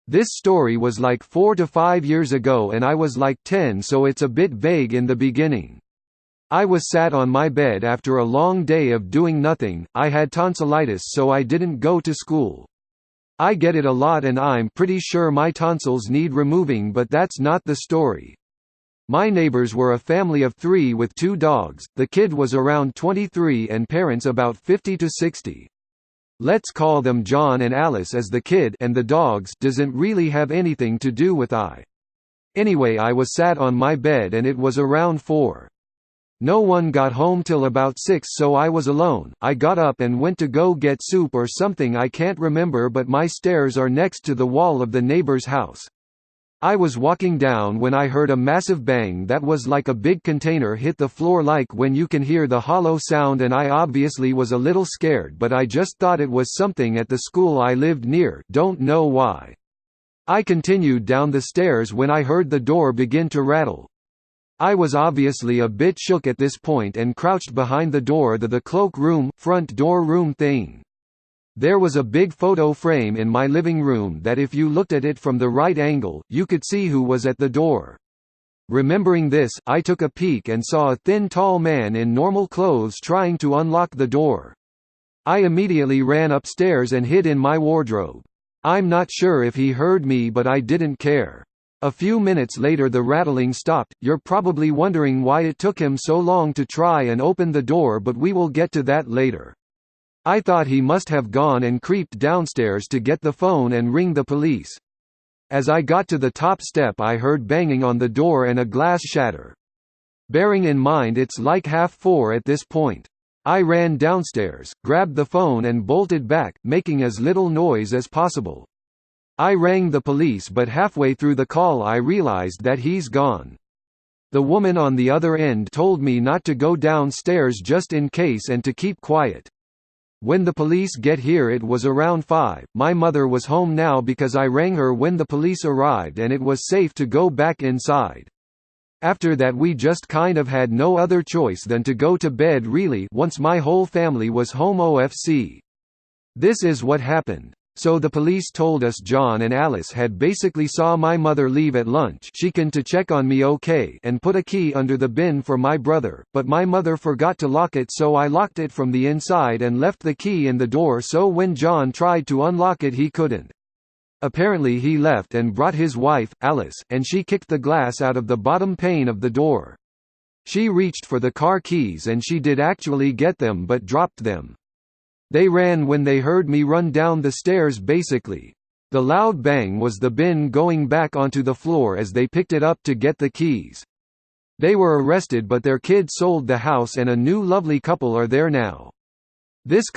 This story was like 4 to 5 years ago and I was like 10, so it's a bit vague in the beginning. I was sat on my bed after a long day of doing nothing. I had tonsillitis, so I didn't go to school. I get it a lot and I'm pretty sure my tonsils need removing, but that's not the story. My neighbors were a family of 3 with 2 dogs. The kid was around 23 and parents about 50 to 60. Let's call them John and Alice, as the kid and the dogs doesn't really have anything to do with I. Anyway, I was sat on my bed and it was around 4. No one got home till about 6, so I was alone. I got up and went to go get soup or something, I can't remember, but my stairs are next to the wall of the neighbor's house. I was walking down when I heard a massive bang that was like a big container hit the floor, like when you can hear the hollow sound, and I obviously was a little scared, but I just thought it was something at the school I lived near, don't know why. I continued down the stairs when I heard the door begin to rattle. I was obviously a bit shook at this point and crouched behind the door, the cloak room, front door room thing. There was a big photo frame in my living room that if you looked at it from the right angle, you could see who was at the door. Remembering this, I took a peek and saw a thin, tall man in normal clothes trying to unlock the door. I immediately ran upstairs and hid in my wardrobe. I'm not sure if he heard me, but I didn't care. A few minutes later the rattling stopped. You're probably wondering why it took him so long to try and open the door, but we will get to that later. I thought he must have gone and creeped downstairs to get the phone and ring the police. As I got to the top step, I heard banging on the door and a glass shatter. Bearing in mind it's like 3:30 at this point. I ran downstairs, grabbed the phone and bolted back, making as little noise as possible. I rang the police, but halfway through the call I realized that he's gone. The woman on the other end told me not to go downstairs just in case and to keep quiet. When the police get here it was around 5. My mother was home now because I rang her when the police arrived and it was safe to go back inside. After that we just kind of had no other choice than to go to bed really, once my whole family was home. OFC. This is what happened. So the police told us John and Alice had basically saw my mother leave at lunch chicken to check on me and put a key under the bin for my brother, but my mother forgot to lock it, so I locked it from the inside and left the key in the door, so when John tried to unlock it he couldn't. Apparently he left and brought his wife, Alice, and she kicked the glass out of the bottom pane of the door. She reached for the car keys and she did actually get them but dropped them. They ran when they heard me run down the stairs basically. The loud bang was the bin going back onto the floor as they picked it up to get the keys. They were arrested, but their kid sold the house and a new lovely couple are there now. This